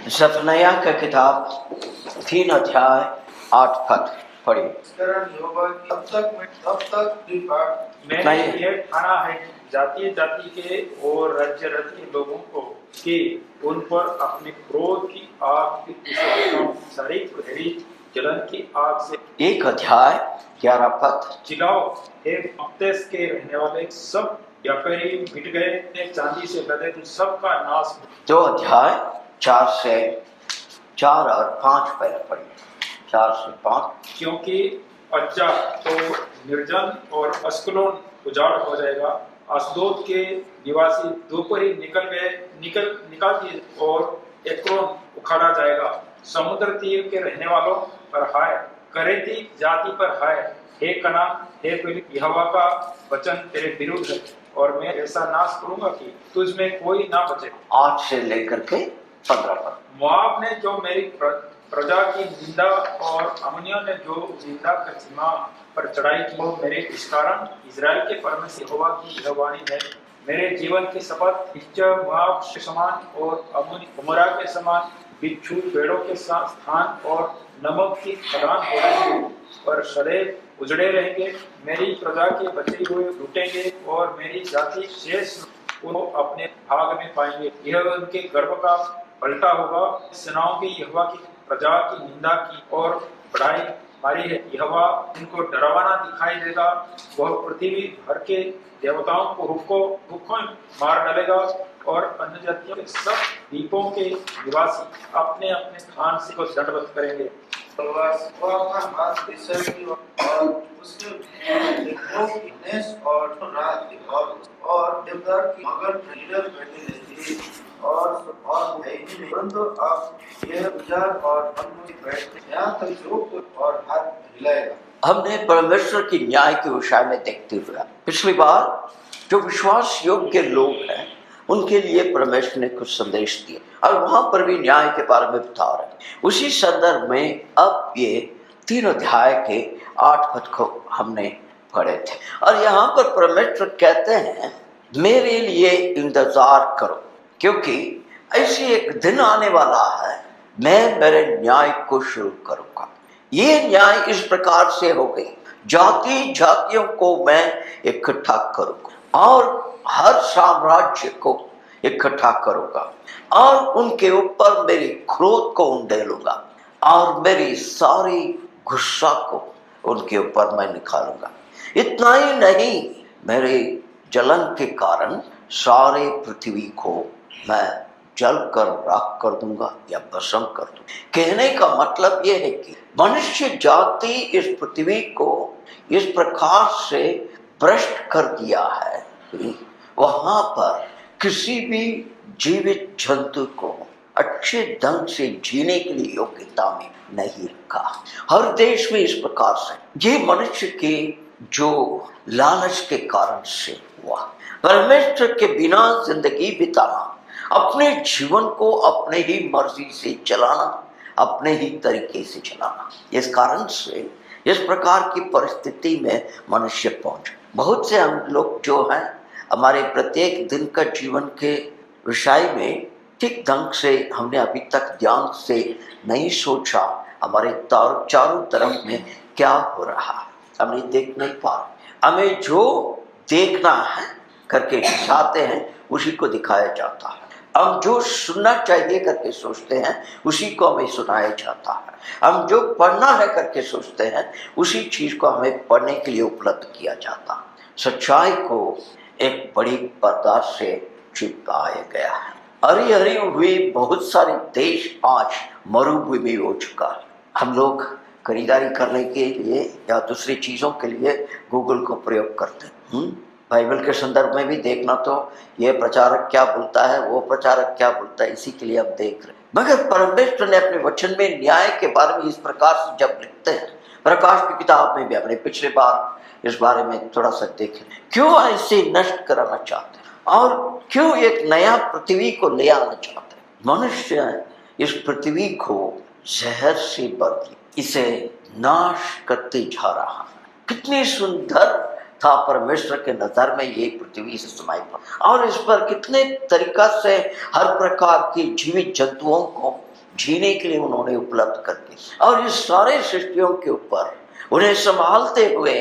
सफनया का किताब 3 अध्याय 8 पद पढ़िए। मैंने यह ठाना है कि जाति जाति के और राज्य राज्य के लोगों को कि उन पर अपने क्रोध की आग की सारी गहरी जलन की आग से 1 अध्याय 11 पद चिल्लाओ, हे मक्तेस के रहने वाले सब व्यापारी मिट गए, चांदी से लदे तुम सबका नाश। 2 अध्याय 4 से 4 और 5 पहले पढ़िए। 4 से 5। क्योंकि अज्जा तो निर्जन और अस्कलोन उजाड़ हो जाएगा, अस्दोद के निवासी दोपहर ही निकाल दिए और एक्रोन उखाड़ा जाएगा। समुद्र तीर के रहने वालों पर हाय, करेती जाति पर हाय। हे कनान, हे फिलिप, यहोवा का वचन तेरे विरुद्ध है और मैं ऐसा नाश करूंगा कि तुझ में कोई ना बचे। 8 से लेकर के 15 पद। मोआब ने जो मेरी प्रजा की निंदा और अम्मोनियों ने जो निंदा कर सीमा पर चढ़ाई की, वो मेरे इस कारण इजराइल के परमेश्वर यहोवा की यह वाणी है। मेरे जीवन की शपथ, निश्चय मोआब के समान और अम्मोनिया के समान बिच्छू पेड़ों के स्थान और नमक की खदान हो रहेंगे और सदैव उजड़े रहेंगे। मेरी प्रजा के बचे हुए लूटेंगे और मेरी जाति शेष उनको अपने भाग में पाएंगे। यह उनके गर्भ का पलटा होगा। सेनाओं की यहोवा की प्रजा की निंदा की और बढ़ाई मारी है। यहोवा इनको डरावना दिखाई देगा। वह पृथ्वी भर के देवताओं को भूखों मार डालेगा और अन्य जातियों के सब द्वीपों के निवासी अपने अपने स्थान से को दंडवत करेंगे। हमने परमेश्वर की न्याय के विषय में देखते हुए पिछली बार जो विश्वास योग्य लोग हैं उनके लिए परमेश्वर ने कुछ संदेश दिए और वहां पर भी न्याय के बारे में बता रहे। उसी संदर्भ में अब ये 3 अध्याय के 8 पद को हमने पढ़े थे और यहाँ पर परमेश्वर कहते हैं मेरे लिए इंतजार करो, क्योंकि ऐसी एक दिन आने वाला है मैं मेरे न्याय को शुरू करूंगा। ये न्याय इस प्रकार से हो गई, जाति जातियों को मैं इकट्ठा करूंगा और हर साम्राज्य को इकट्ठा करूंगा और उनके ऊपर मेरी क्रोध को उंडेलूंगा और मेरी सारी गुस्सा को उनके ऊपर मैं निकालूंगा। इतना ही नहीं, मेरे जलन के कारण सारे पृथ्वी को मैं जल कर राख कर दूंगा या भस्म कर दूंगा। कहने का मतलब यह है कि मनुष्य जाति इस पृथ्वी को इस प्रकार से भ्रष्ट कर दिया है, वहां पर किसी भी जीवित जंतु को अच्छे ढंग से जीने के लिए योग्यता में नहीं रखा। हर देश में इस प्रकार से ये मनुष्य के जो लालच के कारण से हुआ। परमेश्वर के बिना जिंदगी बिताना, अपने जीवन को अपने ही मर्जी से चलाना, अपने ही तरीके से चलाना, इस कारण से इस प्रकार की परिस्थिति में मनुष्य पहुंचे। बहुत से हम लोग जो हैं हमारे प्रत्येक दिन का जीवन के विषय में ठीक ढंग से हमने अभी तक ध्यान से नहीं सोचा। हमारे चारों तरफ में क्या हो रहा है हमने देख नहीं पा रहे। हमें जो देखना है करके चाहते हैं उसी को दिखाया जाता है। हम जो सुनना चाहिए करके सोचते हैं उसी को हमें सुनाया जाता है। हम जो पढ़ना है करके सोचते हैं उसी चीज को हमें पढ़ने के लिए उपलब्ध किया जाता है। सच्चाई को एक बड़ी पर्दा से चिपकाया गया है। हरी हरी हुई बहुत सारे देश आज मरुभूमि हो चुका है। हम लोग खरीदारी करने के लिए या दूसरी चीजों के लिए गूगल को प्रयोग करते हैं। बाइबल के संदर्भ में भी देखना तो ये प्रचारक क्या बोलता है, वो प्रचारक क्या बोलता है, इसी के लिए हम देख रहे हैं। मगर परमेश्वर ने अपने वचन में न्याय के बारे में इस प्रकार से जब लिखते हैं, प्रकाश की किताब में भी हमने पिछले बार इस बारे में थोड़ा सा देखे, क्यों ऐसे नष्ट कराना चाहते हैं और क्यों एक नया पृथ्वी को ले आना चाहते हैं। मनुष्य इस पृथ्वी को जहर से भर दिया, इसे नाश करते जा रहा है। कितनी सुंदर था परमेश्वर के नजर में ये पृथ्वी से समाई और इस पर कितने तरीका से हर प्रकार की जीवित जंतुओं को जीने के लिए उन्होंने उपलब्ध कर दी। और इस सारे सृष्टियों के ऊपर उन्हें संभालते हुए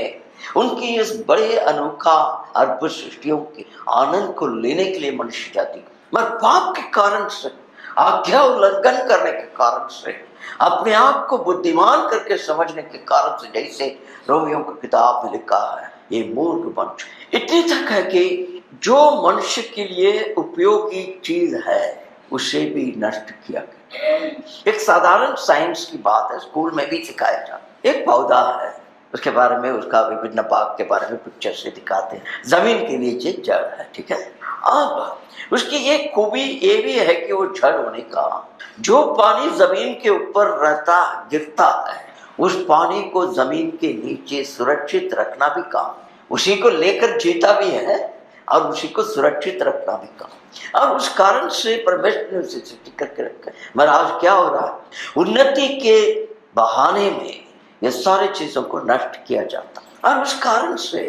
उनकी इस बड़े अनोखा अद्भुत सृष्टियों के आनंद को लेने के लिए मनुष्य जाति मगर पाप के कारण से, आज्ञा उल्लंघन करने के कारण से, अपने आप को बुद्धिमान करके समझने के कारण से, जैसे रोमियों की किताब में लिखा है, ये मूर्ख बन चुके। इतनी तक है कि जो मनुष्य के लिए उपयोगी चीज है उसे भी नष्ट किया गया। एक साधारण साइंस की बात है, स्कूल में भी सिखाया जाता। एक पौधा है, उसके बारे में, उसका विभिन्न भाग के बारे में पिक्चर से दिखाते हैं। जमीन के नीचे जड़ है, ठीक है। अब उसकी एक खूबी ये भी है कि वो जड़ होने का, जो पानी जमीन के ऊपर रहता गिरता है, उस पानी को जमीन के नीचे सुरक्षित रखना भी काम, उसी को लेकर जीता भी है और उसी को सुरक्षित रखना भी काम। और उस कारण से परमेश्वर ने उसे सृष्टि करके रखा। मगर आज क्या हो रहा है, उन्नति के बहाने में ये सारी चीजों को नष्ट किया जाता है और उस कारण से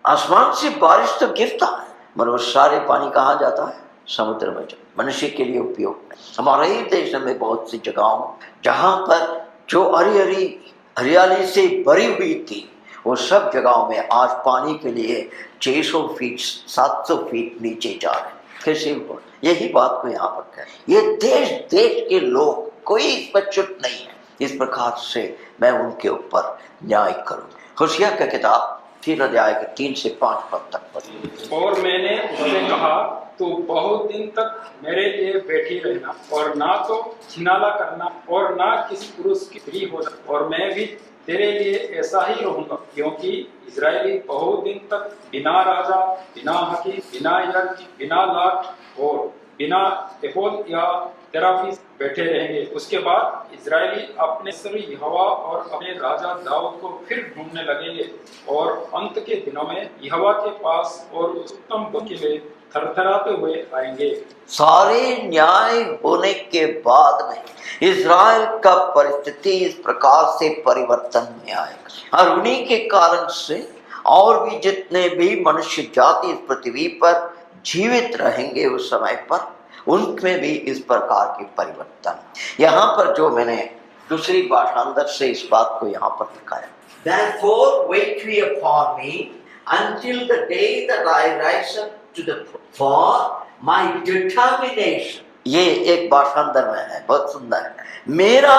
आसमान से बारिश तो गिरता है मगर वो सारे पानी कहाँ जाता है, समुद्र में जाता। मनुष्य के लिए उपयोग नहीं। हमारे ही देश में बहुत सी जगहों जहाँ पर जो हरियाली से भरी हुई थी, वो सब जगहों में आज पानी के लिए 600 फीट 700 फीट नीचे जा रहे हैं। कैसे हुआ? यही बात को यहाँ पर कह, ये देश के लोग कोई इस पर चुप नहीं है। इस प्रकार से मैं उनके ऊपर न्याय करूँ। होशिया का किताब 3 अध्याय के 3 से 5 पद तक पढ़। और मैंने उससे कहा, तो बहुत दिन तक मेरे लिए बैठी रहना और ना तो छिनाला करना और ना किसी पुरुष की स्त्री होना, और मैं भी तेरे लिए ऐसा ही रहूंगा, क्योंकि इजरायली बहुत दिन तक बिना राजा, बिना हकीम, बिना यज्ञ, बिना लाट और बिना एपोद या तेराफीस बैठे रहेंगे। उसके बाद इजरायली अपने सर्व यहोवा और अपने राजा दाऊद को फिर ढूंढने लगेंगे और अंत के दिनों में यहोवा के पास और उत्तम के लिए थरथराते हुए आएंगे। सारे न्याय होने के बाद में इजराइल का परिस्थिति इस प्रकार से परिवर्तन में आएगा और उन्हीं के कारण से और भी जितने भी मनुष्य जाति इस पृथ्वी पर जीवित रहेंगे उस समय पर, उनमें भी इस प्रकार के परिवर्तन। यहाँ पर जो मैंने दूसरी भाषांतर से इस बात को यहाँ पर दिखाया, Therefore wait ye upon me until the day that I rise up to the for my determination। ये एक भाषांतर में है, बहुत सुंदर है। मेरा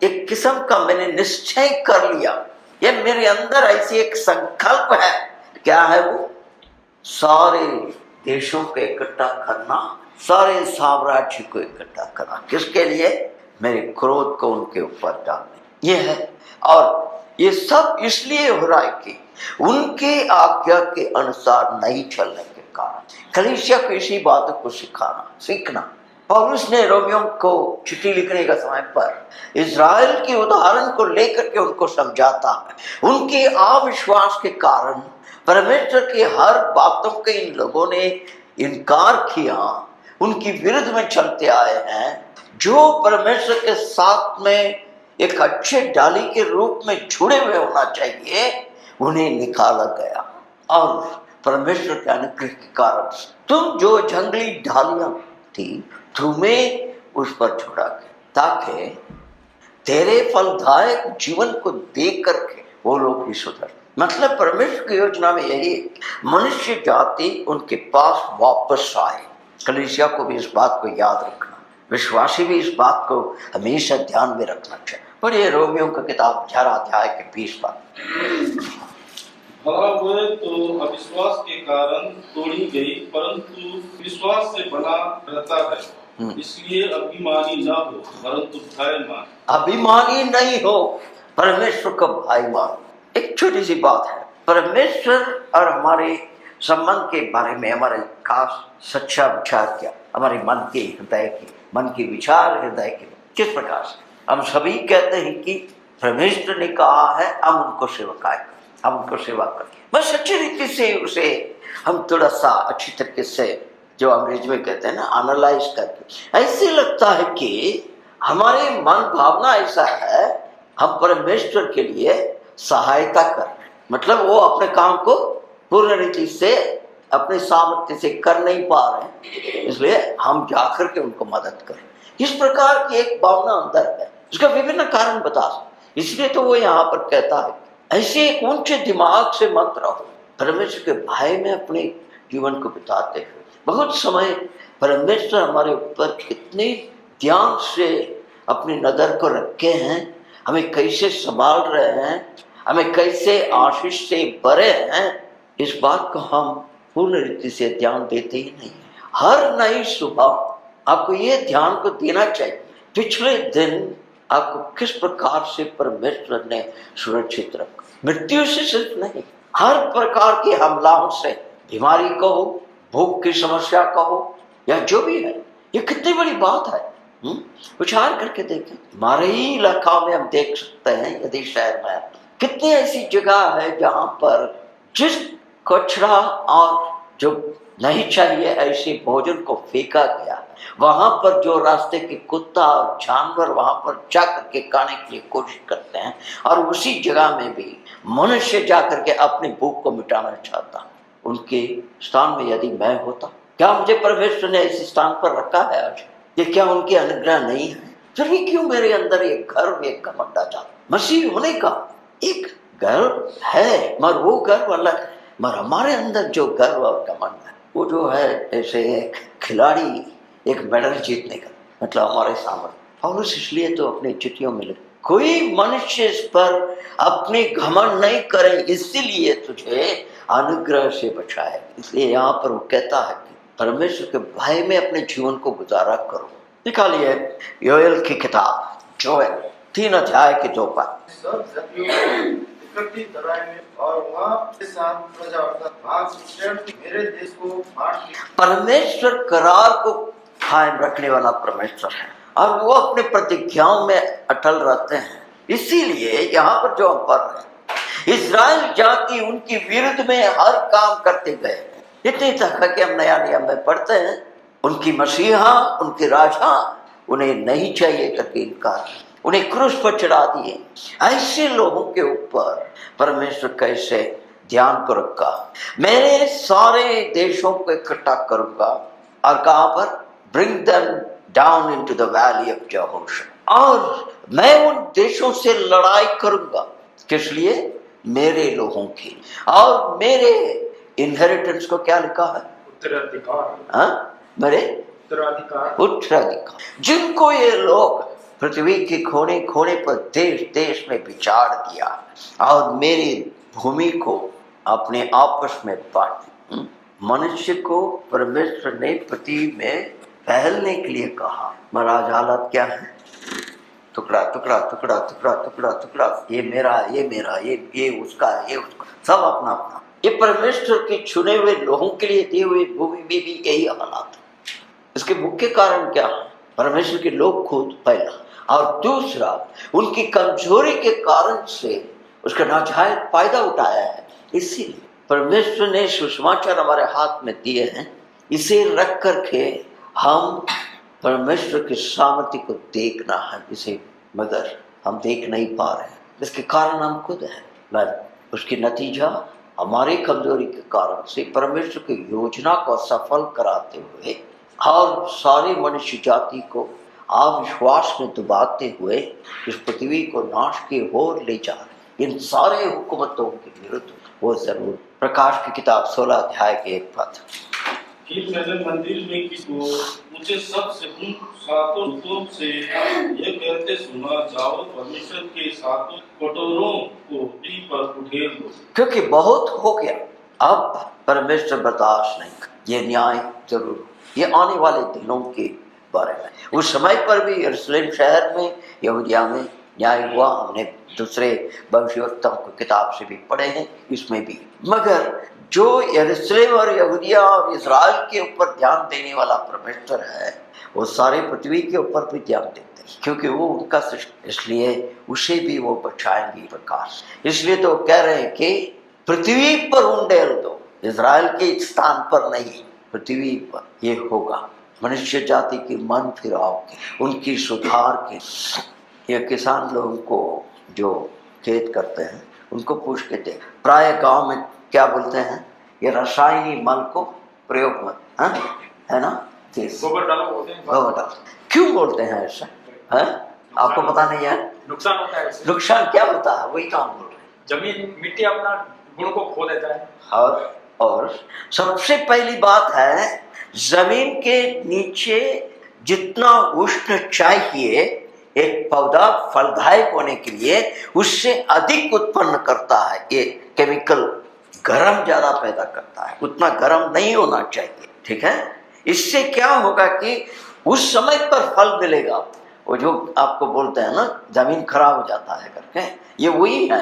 एक किस्म का मैंने निश्चय कर लिया, ये मेरे अंदर ऐसी एक संकल्प है। क्या है वो? सारे देशों को इकट्ठा करना, सारे साम्राज्य को इकट्ठा करना। किसके लिए? मेरे क्रोध को उनके ऊपर डालने। ये है, और ये सब इसलिए हो रहा है कि उनके आज्ञा के अनुसार नहीं चलने के कारण। कलीसिया को इसी बातों को सीखना। पौलुस ने रोमियों को चिट्ठी लिखने का समय पर इजराइल के उदाहरण को लेकर के उनको समझाता है। उनके अविश्वास के कारण परमेश्वर की हर बातों के इन लोगों ने इनकार किया, उनकी विरुद्ध में चलते आए हैं। जो परमेश्वर के साथ में एक अच्छे डाली के रूप में जुड़े हुए होना चाहिए, उन्हें निकाला गया। और परमेश्वर के अनुग्रह के कारण तुम जो जंगली डालियां थी, तुम्हें उस पर छोड़ा गया, ताकि तेरे फलदायक जीवन को देख करके वो लोग भी सुधर। मतलब परमेश्वर की योजना में यही मनुष्य जाति उनके पास वापस आए। कलीसिया को भी इस बात को याद रखना, विश्वासी भी इस बात को हमेशा ध्यान में रखना चाहिए। पढ़िए रोमियों का किताब 11 अध्याय के 20 पद। भला हुए तो अविश्वास के कारण तोड़ी गई, परंतु विश्वास से बना रहता है। इसलिए अभिमानी न हो, परंतु भाई मान। अभिमानी नहीं हो, परमेश्वर का भाई मान। एक छोटी सी बात है, परमेश्वर और हमारे संबंध के बारे में हमारे खास सच्चा विचार क्या, हमारे मन के हृदय के, मन के विचार हृदय के किस प्रकार से। हम सभी कहते हैं कि परमेश्वर ने कहा है, हम उनको सेवकाय करें, हम उनको सेवा करें। बस अच्छी रीति से उसे हम थोड़ा सा अच्छी तरीके से, जो अंग्रेजी में कहते हैं ना, एनालाइज करके, ऐसे लगता है कि हमारे मन भावना ऐसा है, हम परमेश्वर के लिए सहायता कर रहे हैं। मतलब वो अपने काम को पूर्ण रीति से अपने सामर्थ्य से कर नहीं पा रहे हैं, इसलिए हम जाकर के उनको मदद करें। इस प्रकार की एक भावना अंदर है। इसका विभिन्न कारण बता सकते, इसलिए तो वो यहाँ पर कहता है ऐसे एक ऊंचे दिमाग से मत रहो, परमेश्वर के भय में अपने जीवन को बिताते हुए। बहुत समय परमेश्वर हमारे ऊपर कितने ध्यान से अपनी नजर को रखे हैं, हमें कैसे संभाल रहे हैं, हमें कैसे आशीष से भरे हैं, इस बात को हम पूर्ण रीति से ध्यान देते ही नहीं। हर नई सुबह आपको ये ध्यान को देना चाहिए पिछले दिन आपको किस प्रकार से परमेश्वर ने सुरक्षित रखा। मृत्यु से सिर्फ नहीं, हर प्रकार के हमलाओं से, बीमारी कहो, भूख की समस्या कहो, या जो भी है, ये कितनी बड़ी बात है। विचार करके देखें, हमारे ही इलाका में हम देख सकते हैं, यदि शहर में कितनी ऐसी जगह है जहां पर जिस कचरा और जो नहीं चाहिए ऐसे भोजन को फेंका गया, वहां पर जो रास्ते के कुत्ता और जानवर वहां पर जाकर के खाने के लिए कोशिश करते हैं, और उसी जगह में भी मनुष्य जाकर के अपनी भूख को मिटाना चाहता। उनके स्थान में यदि मैं होता, क्या मुझे परमेश्वर ने इस स्थान पर रखा है आज? ये क्या उनके अनुग्रह नहीं है? फिर भी क्यों मेरे अंदर एक गर्व, एक घमंड आ जाता? मसीह होने का एक गर्व है, मगर वो गर्व अलग है। मगर हमारे अंदर जो गर्व और घमंड है, वो जो है ऐसे एक खिलाड़ी एक मेडल जीतने का, मतलब हमारे सामने। पौलुस इसलिए तो अपनी चिट्ठियों में लिखा, कोई मनुष्य इस पर अपने घमंड नहीं करे, इसीलिए तुझे अनुग्रह से बचाए। इसलिए यहाँ पर वो कहता है कि परमेश्वर के भय में अपने जीवन को गुजारा करो। निकालिए योएल की किताब, जोएल 3 अध्याय के 2 पद। सब जातियों को इकट्ठी कराएंगे और वहाँ के साथ प्रजा अर्थात मेरे देश को बांट दिया। परमेश्वर करार को कायम रखने वाला परमेश्वर है, और वो अपने प्रतिज्ञाओं में अटल रहते हैं। इसीलिए यहाँ पर जो हम पढ़ रहे हैं, इस्राएल जाति उनकी विरुद्ध में हर काम करते गए। इतनी तक कि हम नया नियम में पढ़ते हैं, उनकी मसीहा, उनके राजा उन्हें नहीं चाहिए करके इनकार, उन्हें क्रूस पर चढ़ा दिए। ऐसे लोगों के ऊपर परमेश्वर कैसे ध्यान को रखा, मैंने सारे देशों को इकट्ठा करूंगा, और कहां पर? Bring them down into the valley of यहोशू, और मैं उन देशों से लड़ाई करूंगा। किस लिए? मेरे लोगों की, और मेरे इनहेरिटेंस को क्या लिखा है? उत्तराधिकार। मेरे उत्तराधिकार, जिनको ये लोग पृथ्वी के कोने कोने पर देश देश में बिछाड़ दिया, और मेरी भूमि को अपने आपस में बांट। मनुष्य को परमेश्वर ने पृथ्वी में फैलने के लिए कहा, महाराज हालत क्या है? टुकड़ा टुकड़ा टुकड़ा टुकड़ा टुकड़ा टुकड़ा, ये मेरा, ये मेरा, ये उसका, ये उसका, सब अपना अपना। ये परमेश्वर के चुने हुए लोगों के लिए दी हुई भूमि में भी यही हालात है। इसके मुख्य कारण क्या है? परमेश्वर के लोग खुद पहला, और दूसरा उनकी कमजोरी के कारण से उसका नाजायज फायदा उठाया है। इसीलिए परमेश्वर ने सुसमाचार हमारे हाथ में दिए हैं, इसे रख करके हम परमेश्वर के सामर्थ्य को देखना है इसे, मगर हम देख नहीं पा रहे हैं। इसके कारण हम खुद हैं, मगर उसकी नतीजा हमारी कमजोरी के कारण से परमेश्वर की योजना को सफल कराते हुए और सारी मनुष्य जाति को अविश्वास में डुबाते हुए इस पृथ्वी को नाश की ओर ले जा रहे। इन सारे हुकूमतों के विरुद्ध वो जरूर। प्रकाश की किताब 16 अध्याय के 1 पद। फिर मैंने मंदिर में किसी को ऊंचे शब्द से उन सातों दूतों से यह कहते सुना, जाओ परमेश्वर के सातों कटोरों को पी पर उठेल दो, क्योंकि बहुत हो गया, अब परमेश्वर बर्दाश्त नहीं कर। ये न्याय जरूर, ये आने वाले दिनों के बारे में। उस समय पर भी यरूशलेम शहर में, यहूदिया में न्याय हुआ। हमने दूसरे भविष्यवक्ताओं की किताब से भी पढ़े हैं, इसमें भी। मगर जो यरूशलेम और यहूदिया और इस्राएल के ऊपर ध्यान देने वाला परमेश्वर है, वो सारे पृथ्वी के ऊपर भी ध्यान देते हैं, क्योंकि वो उनका सृष्टि, इसलिए उसे भी वो बचाएंगे प्रकाश। इसलिए तो कह रहे हैं कि पृथ्वी पर उंडेल दो, इस्राएल के स्थान पर नहीं, पृथ्वी पर ये होगा। मनुष्य जाति की मन फिराव के, उनकी सुधार के। ये किसान लोगों को जो खेत करते हैं उनको पूछ के देख, प्राय गांव में क्या बोलते हैं, ये रासायनिक मल को प्रयोग मत, है ना, गोबर डालो बोलते हैं। गोबर डालो, क्यों बोलते हैं ऐसा? हैं? आपको पता नहीं है? नुकसान होता है इससे। नुकसान क्या होता है, वही तो हम बोल रहे हैं। जमीन मिट्टी अपना गुण को खो देता है। और सबसे पहली बात है, जमीन के नीचे जितना उष्ण चाहिए एक पौधा फलदायक होने के लिए, उससे अधिक उत्पन्न करता है। ये केमिकल गर्म ज्यादा पैदा करता है, उतना गर्म नहीं होना चाहिए, ठीक है। इससे क्या होगा कि उस समय पर फल मिलेगा। वो जो आपको बोलते हैं ना जमीन खराब हो जाता है करके, ये वही है।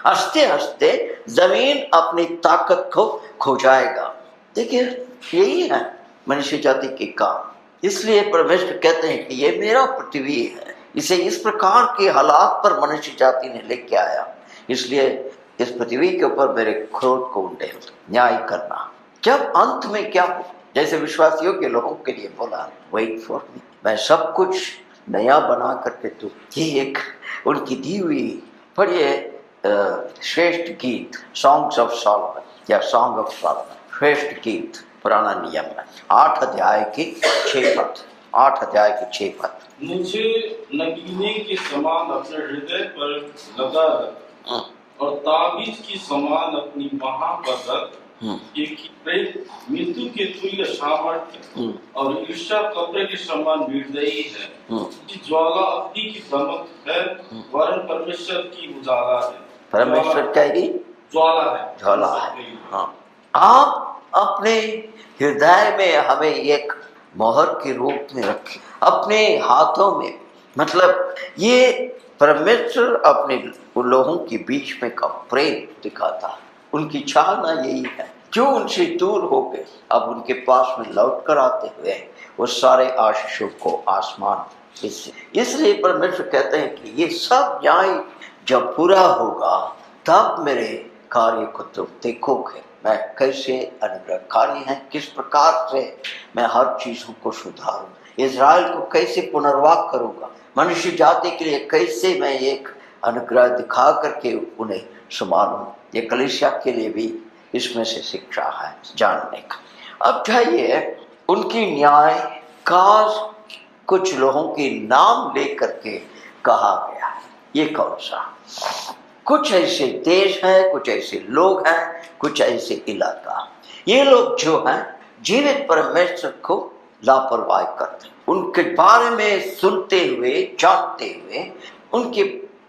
हंसते हंसते जमीन अपनी ताकत को खो जाएगा। देखिए यही है मनुष्य जाति के काम। इसलिए परमेश्वर कहते हैं कि ये मेरा पृथ्वी है, इसे इस प्रकार के हालात पर मनुष्य जाति ने लेके आया, इसलिए इस पृथ्वी के ऊपर मेरे क्रोध को उंडे न्याय करना। जब अंत में क्या हो, जैसे विश्वासियों के लोगों के लिए बोला, वेट फॉर मी, मैं सब कुछ नया बना करके तू, ये एक उनकी दी हुई पढ़िए श्रेष्ठ गीत, सॉन्ग्स ऑफ सॉलोमन या सॉन्ग ऑफ सॉलोमन, श्रेष्ठ गीत पुराना नियम में 8 अध्याय के 6 पद, 8 अध्याय के 6 पद। मुझे नगीने के समान अपने हृदय पर लगा रख और ताबीज की समान अपनी बाह पर रख, कि प्रेत मृत्यु के तुल्य सामर्थ्य और ईर्ष्या कब्र के समान निर्दयी है, कि ज्वाला अग्नि की दमक है, वरन परमेश्वर की उजाला है। परमेश्वर क्या है? ज्वाला है, ज्वाला है। हाँ, आप अपने हृदय में हमें एक मोहर के रूप में रखें, अपने हाथों में, मतलब ये परमेश्वर अपने लोगों के बीच में का प्रेम दिखाता है। उनकी चाहना यही है, जो उनसे दूर हो गए अब उनके पास में लौट कर आते हुए वो सारे आशीषों को आसमान इसलिए परमेश्वर कहते हैं कि ये सब न्याय जब पूरा होगा तब मेरे कार्य को तुम देखोगे, मैं कैसे अनुग्रहकारी है, किस प्रकार से मैं हर चीजों को सुधारूं, इज़राइल को कैसे पुनर्वास करूंगा, मनुष्य जाति के लिए कैसे मैं एक अनुग्रह दिखा करके उन्हें संभालूं। ये कलीसिया के लिए भी इसमें से शिक्षा है जानने का। अब चाहिए उनकी न्याय का कुछ लोगों के नाम लेकर के कहा गया है। ये कौन सा? कुछ ऐसे देश हैं, कुछ ऐसे लोग हैं, कुछ ऐसे इलाका। ये लोग जो हैं जीवित परमेश्वर को लापरवाही करते, उनके बारे में सुनते हुए जानते हुए उनके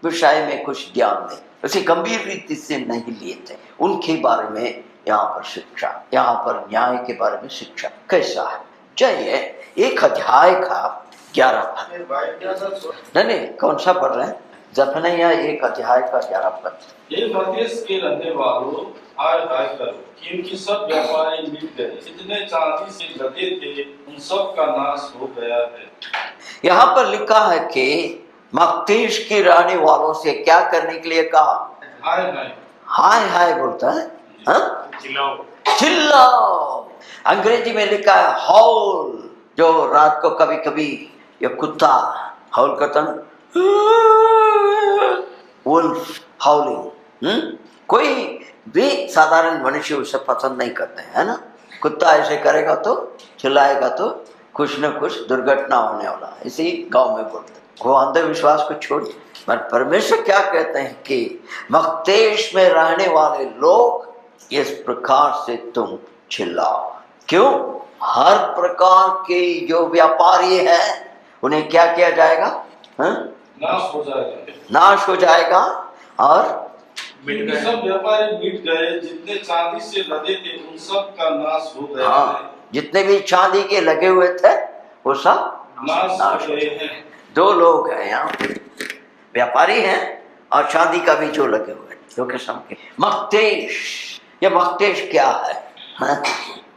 विषय में कुछ ज्ञान नहीं, उसे गंभीर रीति से नहीं लिए थे। उनके बारे में यहाँ पर शिक्षा, यहाँ पर न्याय के बारे में शिक्षा कैसा है? चाहिए 1 अध्याय का 11 पद। नहीं, कौन सा पढ़ रहे हैं? जफनिया 1 अध्याय का 11 पद। ये मध्यस्थ के रहने वालों हाय हाय करो, क्योंकि सब व्यापारी मिट गए, जितने चांदी से लदे थे उन सब का नाश हो गया है। यहाँ पर लिखा है कि मक्तेश के रहने वालों से क्या करने के लिए कहा? हाय हाय, हाय हाय बोलता है, हाँ? चिल्लाओ, चिल्लाओ। अंग्रेजी में लिखा है हाउल, जो रात को कभी कभी ये कुत्ता हाउल करता है, वुल्फ हाउलिंग। कोई भी साधारण मनुष्य उसे पसंद नहीं करते हैं, है ना? कुत्ता ऐसे करेगा तो, चिल्लाएगा तो कुछ न कुछ दुर्घटना होने वाला, इसी गांव में बोलते। वो अंधविश्वास को छोड़िए, पर परमेश्वर क्या कहते हैं कि मक्तेश में रहने वाले लोग इस प्रकार से तुम चिल्लाओ। क्यों? हर प्रकार के जो व्यापारी हैं उन्हें क्या किया जाएगा? नाश हो जाएगा, नाश हो जाएगा। और सब व्यापारी मिट गए, जितने चांदी से लदे थे उन सब का नाश हो गया। हाँ, जितने भी चांदी के लगे हुए थे वो सब नाश हो गए हैं। 2 लोग हैं यहाँ, व्यापारी हैं और चांदी का भी जो लगे हुए, दो किस्म के। मक्तेश, ये मक्तेश क्या है? हाँ?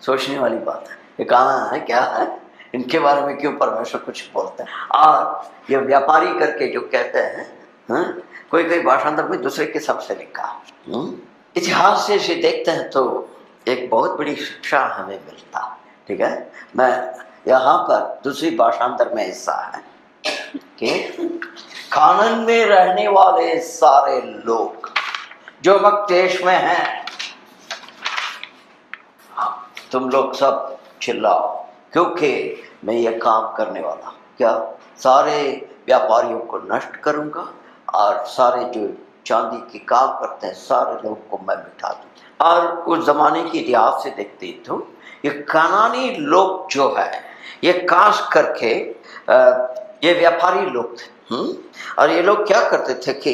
सोचने वाली बात है, ये कहाँ है, क्या है, इनके बारे में क्यों परमेश्वर कुछ बोलते हैं? और ये व्यापारी करके जो कहते हैं, हाँ? कोई कोई भाषांतर में दूसरे के सबसे लिखा। इतिहास से इसे देखते हैं तो एक बहुत बड़ी शिक्षा हमें मिलता है, ठीक है। मैं यहाँ पर दूसरी भाषांतर में ऐसा है कि कानन में रहने वाले सारे लोग जो मक्तेश में हैं, तुम लोग सब चिल्लाओ, क्योंकि मैं ये काम करने वाला। क्या सारे व्यापारियों को नष्ट करूंगा और सारे जो चांदी के काम करते हैं सारे लोगों को मैं मिटा दूं। और उस जमाने के इतिहास से देखते हैं तो ये कनानी लोग जो है ये काश करके ये व्यापारी लोग थे। और ये लोग क्या करते थे कि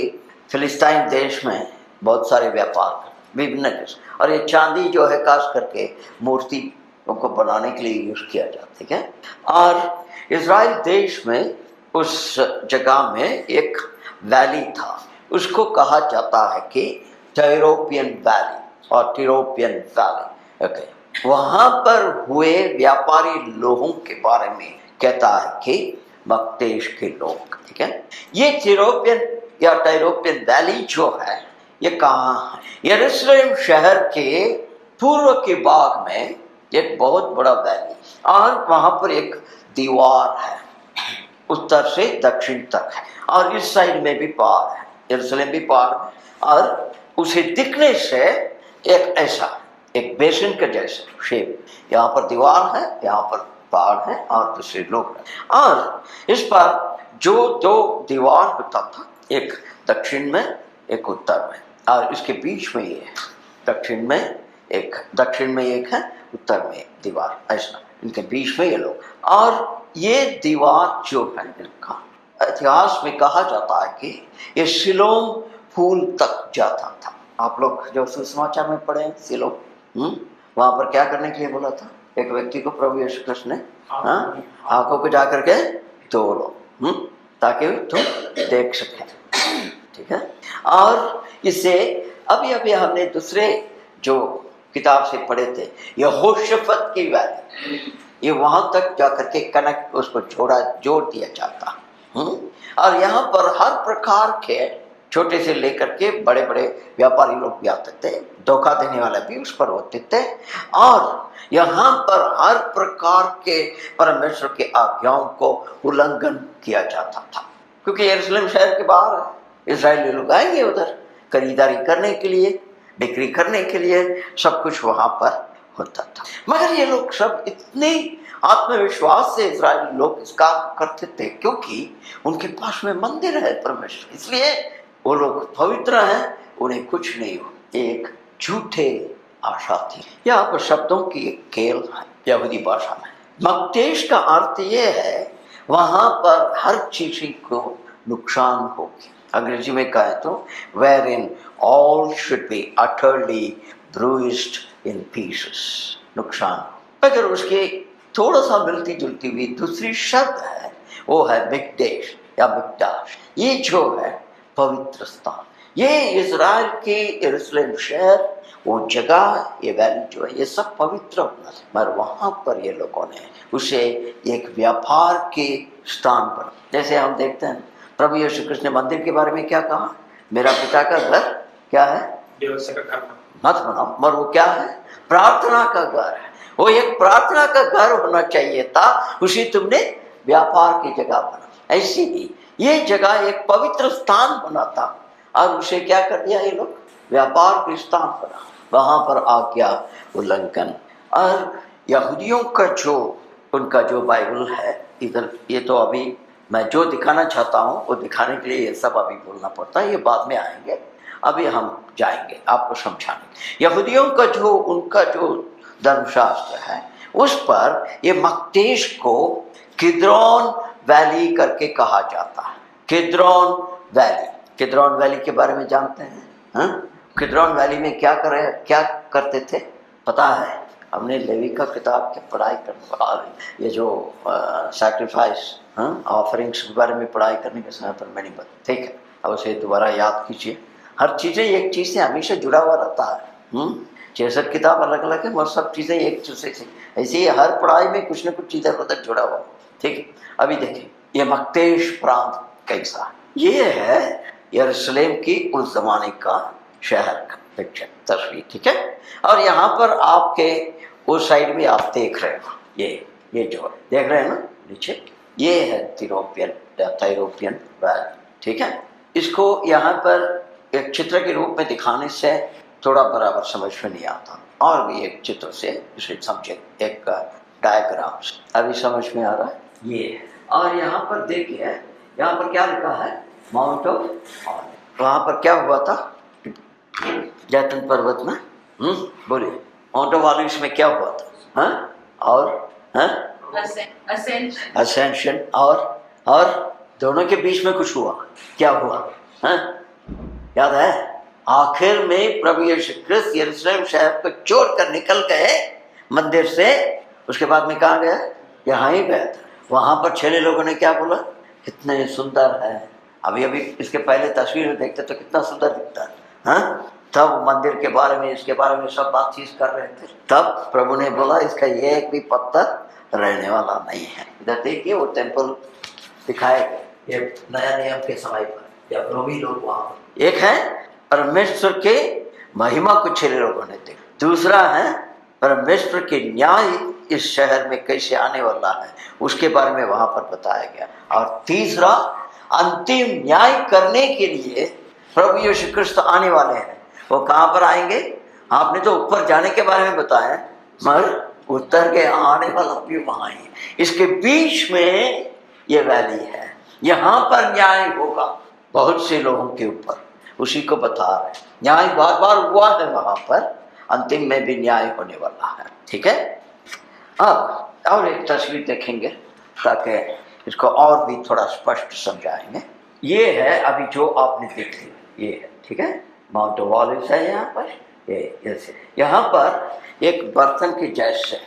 फिलिस्तीन देश में बहुत सारे व्यापार विभिन्न किस्म, और ये चांदी जो है खास करके मूर्ति को बनाने के लिए यूज किया जाता है। और इज़राइल देश में उस जगह में एक वैली था, उसको कहा जाता है कि टेरोपियन वैली और टिरोपियन वैली। ओके, वहाँ पर हुए व्यापारी लोगों के बारे में कहता है कि मकदेश के लोग, ठीक है। ये टिरोपियन या टिरोपियन वैली जो है ये कहाँ है? यरूशलेम शहर के पूर्व के भाग में एक बहुत बड़ा वैली, और वहाँ पर एक दीवार है उत्तर से दक्षिण तक है, और इस साइड में भी पहाड़ है, यरूशलेम भी पहाड़ है। और उसे दिखने से एक ऐसा एक बेसिन के जैसे शेप, यहाँ पर दीवार है, यहाँ पर पहाड़ है और दूसरे लोग हैं। और इस पर जो दो दीवार होता था, एक दक्षिण में एक उत्तर में, और इसके बीच में ये है, दक्षिण में एक है, उत्तर में दीवार, ऐसा इनके बीच में ये लोग। और ये दीवार जो है इनका इतिहास में कहा जाता है कि ये शिलोम फूल तक जाता था। आप लोग जो सुसमाचार में पढ़े शिलोम, वहां पर क्या करने के लिए बोला था? एक व्यक्ति को प्रभु यीशु कृष्ण ने आंखों को जाकर के धो लो, ताकि तुम देख सके, ठीक है। और इसे अभी हमने दूसरे जो किताब से पढ़े थे, यहोशफत की वैली, ये वहां तक जाकर के कनेक्ट उसको जोड़ दिया जाता। और यहाँ पर हर प्रकार के छोटे से लेकर के बड़े बड़े व्यापारी लोग भी आते थे, धोखा देने वाले भी उस पर होते थे। और यहाँ पर हर प्रकार के परमेश्वर के आज्ञाओं को उल्लंघन किया जाता था, क्योंकि यरूशलेम शहर के बाहर इजरायली लोग आएंगे उधर खरीदारी करने के लिए, बिक्री करने के लिए, सब कुछ वहां पर होता था। मगर ये लोग सब इतने आत्मविश्वास से इजरायली लोग इस काम करते थे, क्योंकि उनके पास में मंदिर है परमेश्वर, इसलिए वो लोग पवित्र हैं, उन्हें कुछ नहीं हो। एक झूठे आशा थी। यहाँ पर शब्दों की एक खेल है यहूदी भाषा में। मकदेश का अर्थ ये है वहां पर हर चीज को नुकसान होगी। अंग्रेजी में कहे तो wherein all should be utterly bruised in pieces, नुकसान। अगर उसके थोड़ा सा मिलती जुलती हुई दूसरी शब्द है, वो है मिकदेश या मिकदाश। ये जो है पवित्र स्थान, ये इजराइल के यरूशलेम शहर, वो जगह, ये वैली जो है, ये सब पवित्र होना है। मगर वहां पर ये लोगों ने उसे एक व्यापार के स्थान पर, जैसे हम देखते हैं प्रभु यीशु कृष्ण ने मंदिर के बारे में क्या कहा? मेरा पिता का घर क्या है? मत बनाओ, मगर वो क्या है? प्रार्थना का घर है। वो एक प्रार्थना का घर होना चाहिए था, उसी तुमने व्यापार की जगह बना। ऐसी ही ये जगह एक पवित्र स्थान बना था, और उसे क्या कर दिया ये लोग? व्यापार के स्थान बना। वहां पर आज्ञा उल्लंघन। और यहूदियों का जो उनका जो बाइबल है इधर, ये तो अभी मैं जो दिखाना चाहता हूँ वो दिखाने के लिए ये सब अभी बोलना पड़ता है, ये बाद में आएंगे। अभी हम जाएंगे आपको समझाने। यहूदियों का जो उनका जो धर्मशास्त्र है, उस पर ये मकदेश को किद्रोन वैली करके कहा जाता है। किद्रोन वैली के बारे में जानते हैं? किद्रोन वैली में क्या करते थे पता है? हमने लेवी का किताब की पढ़ाई करने, ये जो सैक्रिफाइस ऑफरिंग्स के बारे में पढ़ाई करने के समय पर मैंने बताया, ठीक है। अब उसे दोबारा याद कीजिए। हर चीज़ें एक चीज़ से हमेशा जुड़ा हुआ रहता है। 66 किताब अलग अलग है, मगर सब चीज़ें एक दूसरे से, ऐसे ही हर पढ़ाई में कुछ न कुछ चीज़ें उधर जुड़ा हुआ, ठीक है। अभी देखिए ये मकदेश प्रांत कैसा, ये है यरूशलेम की उस जमाने का शहर का पिक्चर, तस्वीर, ठीक है। और यहाँ पर आपके उस साइड में आप देख रहे हो, ये जो देख रहे हैं ना नीचे, ये है टिरोपियन वैली, ठीक है। इसको यहाँ पर एक चित्र के रूप में दिखाने से थोड़ा बराबर समझ में नहीं आता, और भी एक चित्र से इसे समझे, एक डायग्राम से अभी समझ में आ रहा है। ये और यहाँ पर देखिए, यहाँ पर क्या लिखा है, माउंट ऑफ ऑलिव। वहाँ पर क्या हुआ था जैतून पर्वत में? बोलिए, माउंट ऑफ ऑलिव्स में क्या हुआ था? हाँ, और हाँ, असेंशन, और दोनों के बीच में कुछ हुआ। क्या हुआ? हाँ, याद है? आखिर में प्रभु यीशु क्रिस्त यरूशलेम शहर को छोड़कर निकल गए मंदिर से। उसके बाद में कहाँ गया? यहाँ ही गया था। वहाँ पर छेले लोगों ने क्या बोला? कितने सुंदर है। अभी इसके पहले तस्वीर देखते तो कितना सुंदर दिखता है। हाँ, तब मंदिर के बारे में, इसके बारे में सब बातचीत कर रहे थे। तब प्रभु ने बोला इसका ये एक भी पत्थर रहने वाला नहीं है। इधर देखिए वो टेम्पल दिखाया गया, ये नया नियम के समय पर जब रोमी लोग वहाँ। एक है परमेश्वर के महिमा को छेले लोगों ने देखा, दूसरा है परमेश्वर के न्याय इस शहर में कैसे आने वाला है उसके बारे में वहां पर बताया गया, और तीसरा अंतिम न्याय करने के लिए प्रभु यीशु क्रिस्त आने वाले हैं। वो कहाँ पर आएंगे? आपने तो ऊपर जाने के बारे में बताया, मगर उतर के आने वाला भी वहां है। इसके बीच में ये वैली है, यहाँ पर न्याय होगा बहुत से लोगों के ऊपर, उसी को बता रहे। न्याय बार बार हुआ है वहां पर, अंतिम में भी न्याय होने वाला है। ठीक है, अब और एक तस्वीर देखेंगे ताकि इसको और भी थोड़ा स्पष्ट समझाएंगे। ये है अभी जो आपने देख लिया, ये है, ठीक है, माउंट ऑफ ऑलिव्स है यहाँ पर। ये जैसे यहाँ पर एक बर्तन के जैसे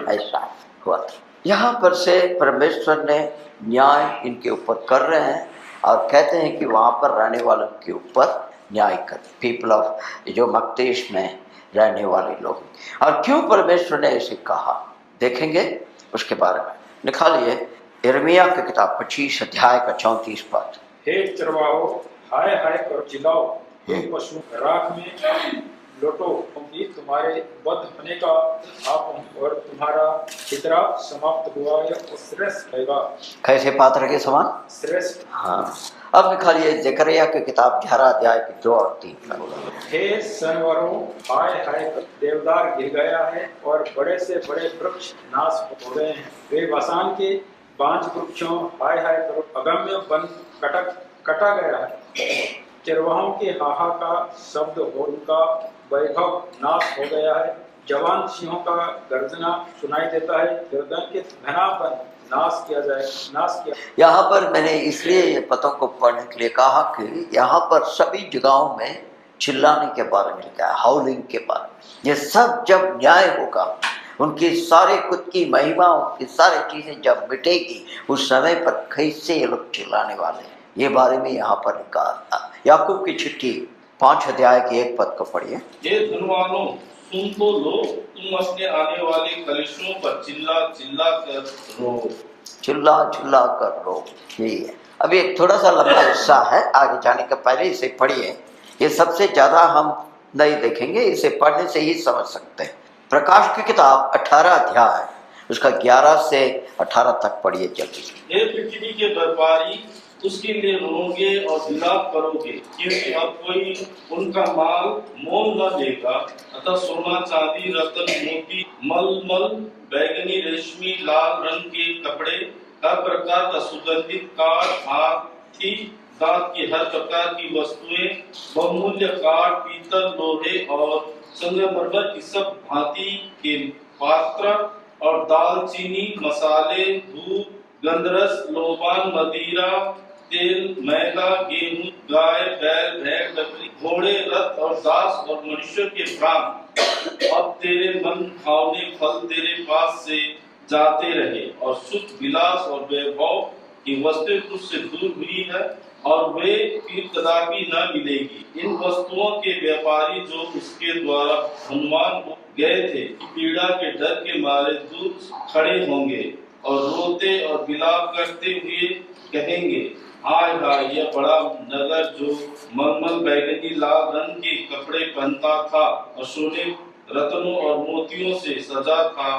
ऐसा हुआ था। यहाँ पर से परमेश्वर ने न्याय इनके ऊपर कर रहे हैं और कहते हैं कि वहाँ पर रहने वालों के ऊपर न्याय कर, पीपल ऑफ, जो मक्तेश में रहने वाले लोग। और क्यों परमेश्वर ने ऐसे कहा देखेंगे उसके बारे में। निकालिए यिर्मयाह की किताब 25 अध्याय का 34 पद। हे चरवाहो, हाय हाय कर चिल्लाओ, हे पशु राख में लौटो, क्योंकि तुम्हारे वध होने का आप और तुम्हारा खितरा समाप्त हुआ है और श्रेष्ठ रहेगा। कैसे पात्र के समान श्रेष्ठ। हाँ, अब निकालिए जकरिया की किताब 11 अध्याय के 2 और 3। हे सनवरों, हाय हाय देवदार गिर गया है और बड़े से बड़े वृक्ष नाश हो गए हैं। वे बसान के बांझ वृक्षों, हाय हाय करो, अगम्य वन कटा गया है। चरवाहों के हाहा का शब्द और उनका वैभव नाश हो गया है। जवान सिंहों का गर्जना सुनाई देता है, गर्दन के घना वन नाश किया। यहाँ पर मैंने इसलिए ये पतों को पढ़ने के लिए कहा कि यहाँ पर सभी जगहों में चिल्लाने के बारे में लिखा है, हाउलिंग के बारे में। ये सब जब न्याय होगा, उनकी सारे खुद की महिमा, उनकी सारी चीजें जब मिटेगी, उस समय पर कैसे ये लोग चिल्लाने वाले हैं, ये बारे में यहाँ पर लिखा। याकूब की चिट्ठी 5 अध्याय के 1 पद को पढ़िए। हे धनवानों, सुन तो लो, तुम अपने आने वाले कलेशों पर चिल्ला चिल्ला कर रो। चिल्ला चिल्ला कर रो, यही है। अभी एक थोड़ा सा लंबा हिस्सा है, आगे जाने के पहले इसे पढ़िए। ये सबसे ज्यादा हम नहीं देखेंगे, इसे पढ़ने से ही समझ सकते हैं। प्रकाश की किताब 18 अध्याय उसका 11 से 18 तक पढ़िए जल्दी। हे पृथ्वी के व्यापारी, उसके लिए रोओगे और विलाप करोगे, क्योंकि अब कोई उनका माल मोल न देगा। अतः सोना, चांदी, रत्न, मोती, मलमल, बैगनी, रेशमी, लाल रंग के कपड़े, हर प्रकार का सुगंधित काठ, हाथी दांत की हर प्रकार की वस्तुएं, बहुमूल्य काठ, पीतल, लोहे और संगमरमर की सब भांति के पात्र और दालचीनी, मसाले, धूप, गंधरस, लोबान, मदिरा, तेल, मैदा, गेहूं, गाय, बैल, भेड़, बकरी, घोड़े, रथ और दास और मनुष्य के प्राण। अब तेरे मन भावने फल तेरे पास से जाते रहे और सुख, विलास और वैभव की वस्तुएं तुझसे दूर हुई है और वे फिर कदापि न मिलेगी। इन वस्तुओं के व्यापारी जो उसके द्वारा धनवान हो गए थे, पीड़ा के डर के मारे दूर खड़े होंगे और रोते और विलाप करते हुए कहेंगे, हाय हाय, यह बड़ा नगर जो मलमल, बैगनी, लाल रंग के कपड़े पहनता था और सोने, रत्नों और मोतियों से सजा था,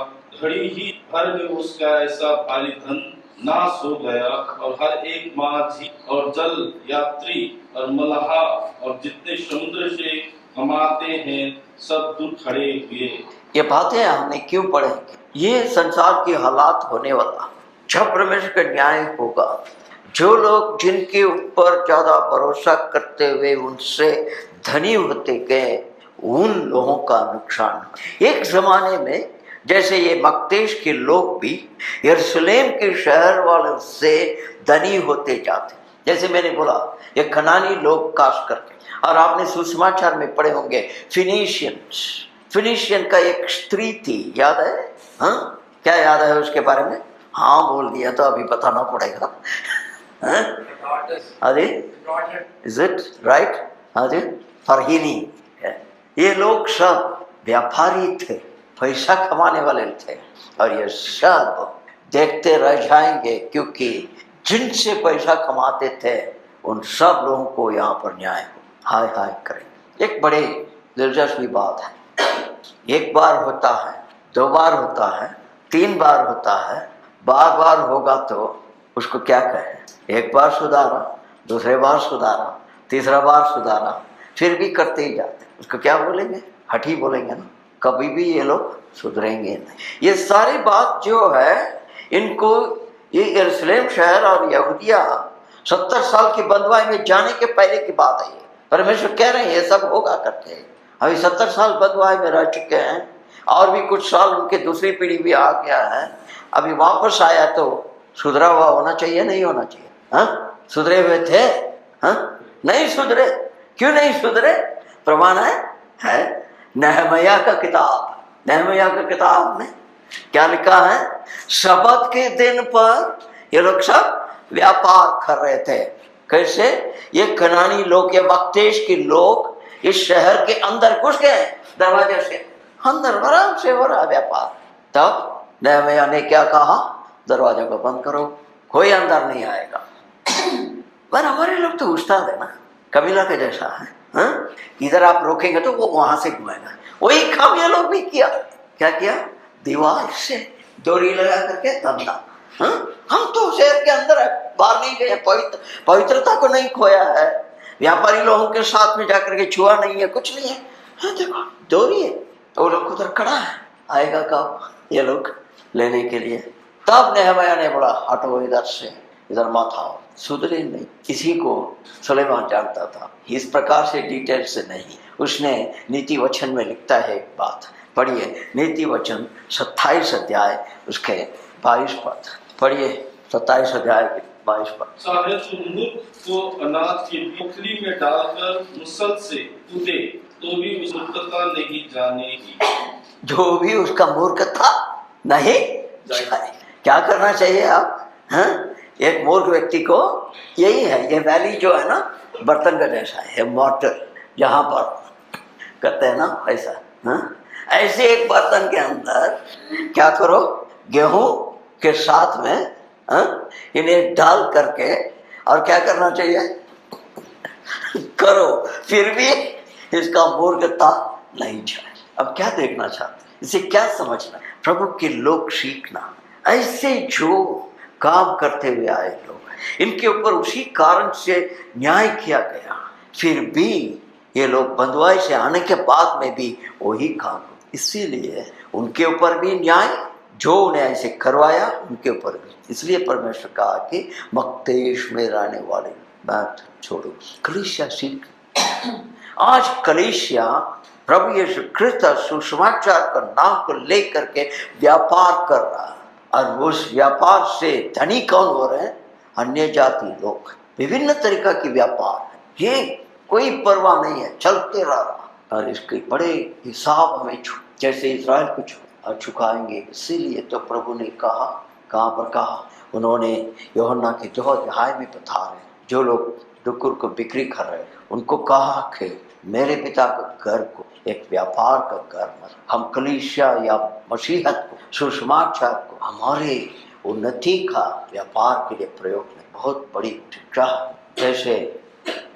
घड़ी ही भर में उसका ऐसा भारी धन नाश हो गया और हर एक माझी और जल यात्री और मल्लाह और जितने समुद्र से कमाते हैं सब दूर खड़े हुए। ये बातें हमने क्यों पढ़े? ये संसार की हालात होने वाला, जब परमेश्वर का न्याय होगा, जो लोग जिनके ऊपर ज्यादा भरोसा करते हुए उनसे धनी होते गए, उन लोगों का नुकसान। एक जमाने में जैसे ये मकदेश के लोग भी यरूशलेम के शहर वालों से धनी होते जाते, जैसे मैंने बोला ये कनानी लोग काश करके, और आपने सुसमाचार में पढ़े होंगे फिनिशियन का एक स्त्री थी, याद है? हाँ, क्या याद है उसके बारे में? हाँ बोल दिया तो अभी बताना पड़ेगा। अरे इज इट राइट? अरे फरहीनी, ये लोग सब व्यापारी थे, पैसा कमाने वाले थे, और ये सब देखते रह जाएंगे क्योंकि जिनसे पैसा कमाते थे उन सब लोगों को यहाँ पर न्याय हो हाय हाय करेंगे। एक बड़ी दिलचस्प बात है, एक बार होता है, 2 बार होता है, 3 बार होता है, बार बार होगा तो उसको क्या कहें? एक बार सुधारा, दूसरे बार सुधारा, तीसरा बार सुधारा, फिर भी करते ही जाते, उसको क्या बोलेंगे? हठी बोलेंगे ना। कभी भी ये लोग सुधरेंगे नहीं। ये सारी बात जो है, इनको ये यरूशलेम शहर और यहूदिया 70 साल की बंधुआई में जाने के पहले की बात है। ये परमेश्वर कह रहे हैं ये सब होगा करके। अभी 70 साल बंधुआई में रह चुके हैं, और भी कुछ साल उनके दूसरी पीढ़ी भी आ गया है। अभी वापस आया तो सुधरा हुआ होना चाहिए, नहीं होना चाहिए? हाँ, सुधरे हुए थे? हाँ, नहीं सुधरे। क्यों नहीं सुधरे? प्रमाण है नहमया का किताब, नहमया का किताब में क्या लिखा है? शबत के दिन पर ये लोग सब व्यापार कर रहे थे। कैसे? ये कनानी लोग, ये मकदेश के लोग इस शहर के अंदर घुस गए, दरवाजे से अंदर आराम से हो रहा व्यापार। तब नहमया ने क्या कहा? दरवाजा को बंद करो, कोई अंदर नहीं आएगा। पर हमारे लोग तो उस्ताद है ना, कबीला के जैसा है। हाँ? इधर आप रोकेंगे तो वो वहां से घुमाएगा। वही काम ये लोग भी किया। क्या किया? दीवार से डोरी लगा करके धंधा। हाँ? हम तो शहर के अंदर है, बाहर नहीं गए, पवित्रता को नहीं खोया है, व्यापारी लोगों के साथ में जाकर के छुआ नहीं है, कुछ नहीं है। हाँ, देखो डोरी है, वो लोग उधर खड़ा है, आएगा कब ये लोग लेने के लिए? तब नहमया ने बोला हटो इधर से, इधर मत आओ। सुधरे नहीं। इसी को सुलेमान जानता था, इस प्रकार से डिटेल से नहीं। उसने नीति वचन में लिखता है एक बात, पढ़िए नीति वचन 27 अध्याय उसके 22 पद पढ़िए। 27 अध्याय के 22 पद। चाहे तुम मूर्ख को अनाज की पोटली में डालकर मुसल से कूदे तो भी उस मूर्खता नहीं जानेगी। जो भी उसका मूर्खता नहीं जाने। क्या करना चाहिए आप? हाँ? एक मूर्ख व्यक्ति को यही है, ये वैली जो है ना बर्तन का जैसा है, मॉर्टर जहाँ पर करते हैं ना ऐसा। हाँ? ऐसे एक बर्तन के अंदर क्या करो? गेहूं के साथ में इन्हें डाल करके, और क्या करना चाहिए? करो, फिर भी इसका मूर्खता नहीं जाए। अब क्या देखना चाहते, इसे क्या समझना? प्रभु के लोग सीखना, ऐसे जो काम करते हुए आए लोग, इनके ऊपर उसी कारण से न्याय किया गया, फिर भी ये लोग बंधुआई से आने के बाद में भी वही काम, इसीलिए उनके ऊपर भी न्याय, जो उन्हें ऐसे करवाया उनके ऊपर भी। इसलिए परमेश्वर कहा कि मकदेश में रहने वाले बात छोड़ो, कलीसिया सीख। आज कलीसिया प्रभु यीशु ख्रिस्त सुसमाचार का नाम को लेकर के व्यापार कर रहा है, और उस व्यापार से धनी कौन हो रहे हैं? अन्य जाति लोग। विभिन्न तरीका की व्यापार है, ये कोई परवाह नहीं है, चलते रह रहा, और इसके बड़े हिसाब हमें जैसे इजराइल को चुकाएंगे। इसीलिए तो प्रभु ने कहा, कहाँ पर कहा? उन्होंने यूहन्ना के 2 अध्याय में बता रहे, जो लोग डुक्कर को बिक्री कर रहे उनको कहा कि मेरे पिता के घर को एक व्यापार का घर मत। हम कलीसिया या मसीहत को, सुसमाचार को हमारे उन्नति का व्यापार के लिए प्रयोग में बहुत बड़ी शिक्षा है। जैसे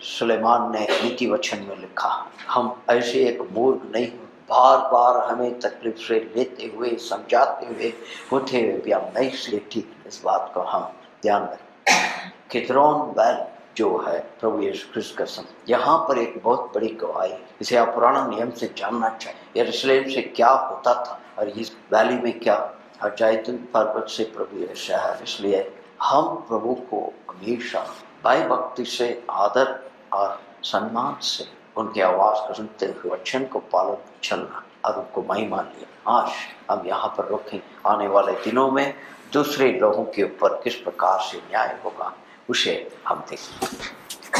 सुलेमान ने नीति वचन में लिखा, हम ऐसे एक मूर्ख नहीं, बार बार हमें तकलीफ से लेते हुए, समझाते हुए, होते हुए भी हम नहीं सीखते। इस बात को हम ध्यान रखें। किद्रोन वैली जो है प्रभु यीशु ख्रिस्त का समय, यहाँ पर एक बहुत बड़ी गवाही, इसे आप पुराना नियम से जानना चाहिए। यरूशलेम से क्या होता था और इस वैली में क्या और जैतून पर्वत से प्रभु यीशु है, इसलिए हम प्रभु को हमेशा भय भक्ति से, आदर और सम्मान से उनकी आवाज को सुनते हुए वचन को पालन चलना और उनको महिमा लिया। आज हम यहाँ पर रुकें, आने वाले दिनों में दूसरे लोगों के ऊपर किस प्रकार से न्याय होगा उसे हम देखें।